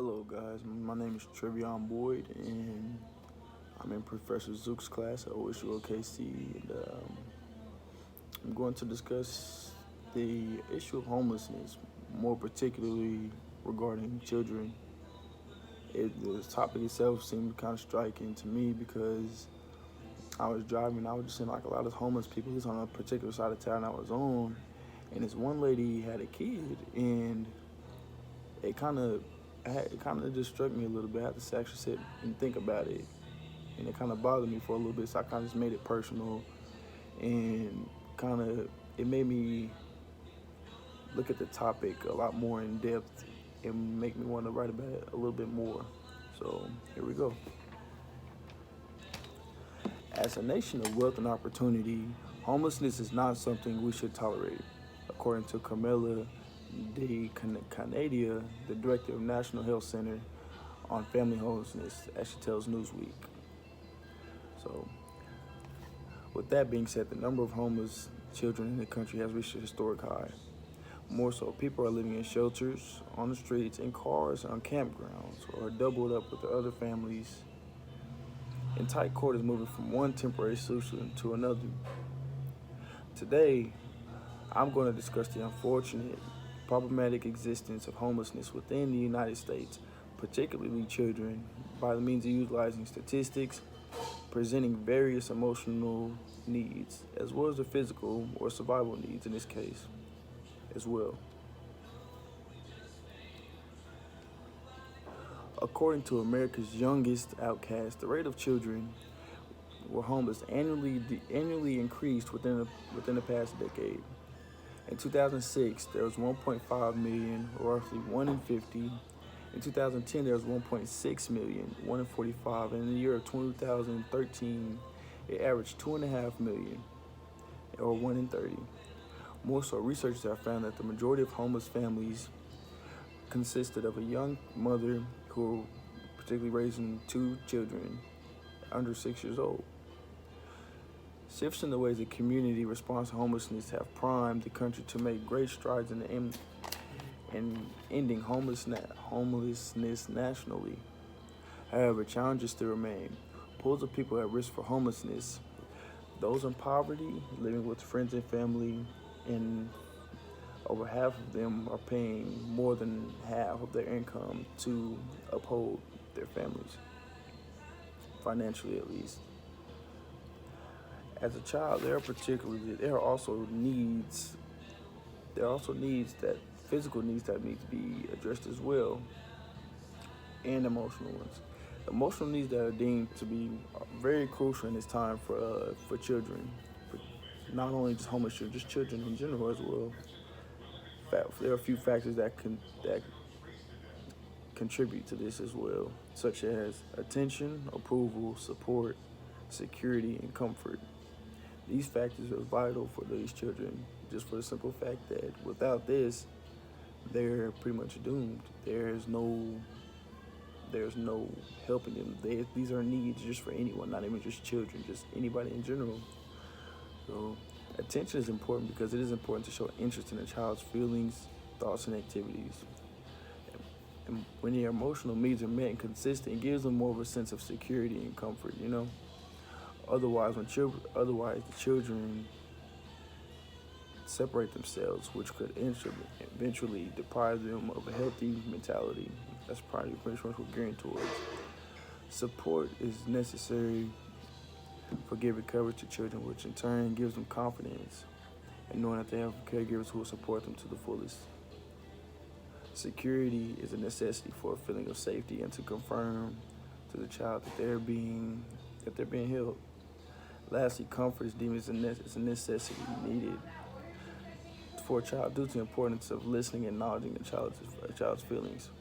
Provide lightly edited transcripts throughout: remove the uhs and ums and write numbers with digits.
Hello guys, my name is Trevion Boyd and I'm in Professor Zook's class at OSU OKC and I'm going to discuss the issue of homelessness, more particularly regarding children. The topic itself seemed kind of striking to me because I was driving, I was just seeing like a lot of homeless people. He's on a particular side of town I was on, and this one lady had a kid, and it kind of just struck me a little bit. I had to actually sit and think about it, and it kind of bothered me for a little bit. So I kind of just made it personal, and it made me look at the topic a lot more in depth and make me want to write about it a little bit more. So here we go. As a nation of wealth and opportunity, homelessness is not something we should tolerate, according to Carmela de Canadia, the director of National Health Center on Family Homelessness, as she tells Newsweek. So, with that being said, the number of homeless children in the country has reached a historic high. More so, people are living in shelters, on the streets, in cars, on campgrounds, or are doubled up with their other families in tight quarters, moving from one temporary solution to another. Today, I'm going to discuss the unfortunate, problematic existence of homelessness within the United States, particularly children, by the means of utilizing statistics, presenting various emotional needs, as well as the physical or survival needs in this case, as well. According to America's Youngest Outcast, the rate of children were homeless annually increased within the past decade. In 2006, there was 1.5 million, roughly 1 in 50. In 2010, there was 1.6 million, 1 in 45. And in the year of 2013, it averaged 2.5 million, or 1 in 30. More so, researchers have found that the majority of homeless families consisted of a young mother who particularly raising 2 children under 6 years old. Shifts in the ways the community responds to homelessness have primed the country to make great strides in ending homelessness nationally. However, challenges still remain. Pools of people at risk for homelessness, those in poverty, living with friends and family, and over half of them are paying more than half of their income to uphold their families, financially at least. As a child, there are also needs. There are also physical needs that need to be addressed as well, and emotional ones. Emotional needs that are deemed to be very crucial in this time for children, for not only just homeless children, just children in general as well. There are a few factors that contribute to this as well, such as attention, approval, support, security, and comfort. These factors are vital for these children, just for the simple fact that without this, they're pretty much doomed. There's no helping them. These are needs just for anyone, not even just children, just anybody in general. So attention is important because it is important to show interest in a child's feelings, thoughts, and activities. And when their emotional needs are met and consistent, it gives them more of a sense of security and comfort, Otherwise, the children separate themselves, which could eventually deprive them of a healthy mentality. That's probably pretty much what we're gearing towards. Support is necessary for giving coverage to children, which in turn gives them confidence and knowing that they have caregivers who will support them to the fullest. Security is a necessity for a feeling of safety and to confirm to the child that they're being held. Lastly, comfort is deemed as a necessity needed for a child due to the importance of listening and acknowledging a child's feelings.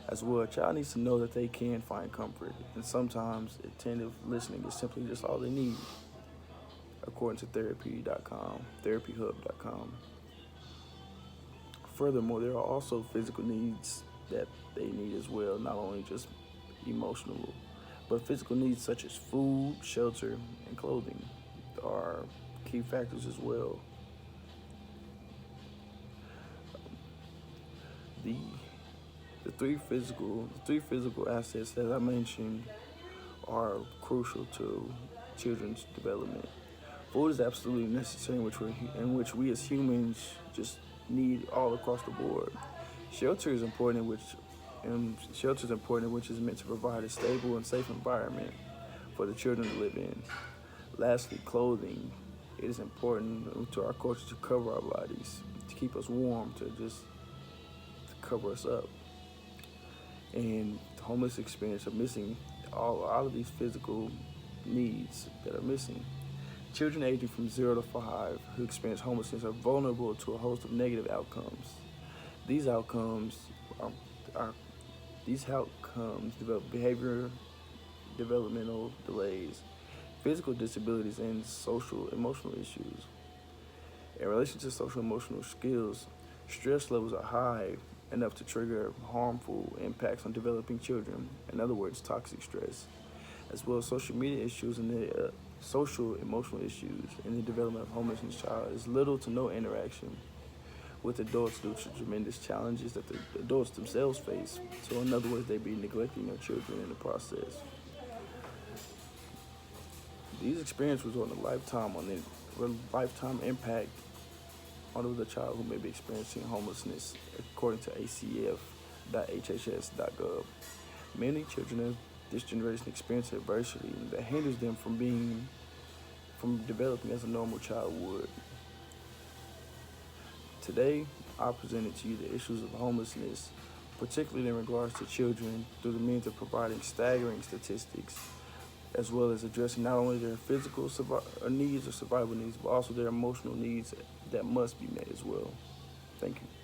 As well, a child needs to know that they can find comfort, and sometimes attentive listening is simply just all they need, according to therapyhub.com. Furthermore, there are also physical needs that they need as well, not only just emotional, but physical needs such as food, shelter, and clothing are key factors as well. The the three physical assets that I mentioned are crucial to children's development. Food is absolutely necessary, in which we as humans just need all across the board. Shelter is important, which is meant to provide a stable and safe environment for the children to live in. Lastly, clothing. It is important to our culture to cover our bodies, to keep us warm, to cover us up. And the homeless experience are missing all of these physical needs that are missing. Children aging from 0 to 5 who experience homelessness are vulnerable to a host of negative outcomes. These outcomes are, are these outcomes develop behavior, developmental delays, physical disabilities, and social emotional issues. In relation to social emotional skills, stress levels are high enough to trigger harmful impacts on developing children. In other words, toxic stress, as well as social media issues and the social emotional issues in the development of homelessness child is little to no interaction with adults due to tremendous challenges that the adults themselves face. So in other words, they be neglecting their children in the process. These experiences result in a lifetime impact on the child who may be experiencing homelessness, according to acf.hhs.gov. Many children of this generation experience adversity that hinders them from developing as a normal child would. Today, I presented to you the issues of homelessness, particularly in regards to children, through the means of providing staggering statistics, as well as addressing not only their physical needs or survival needs, but also their emotional needs that must be met as well. Thank you.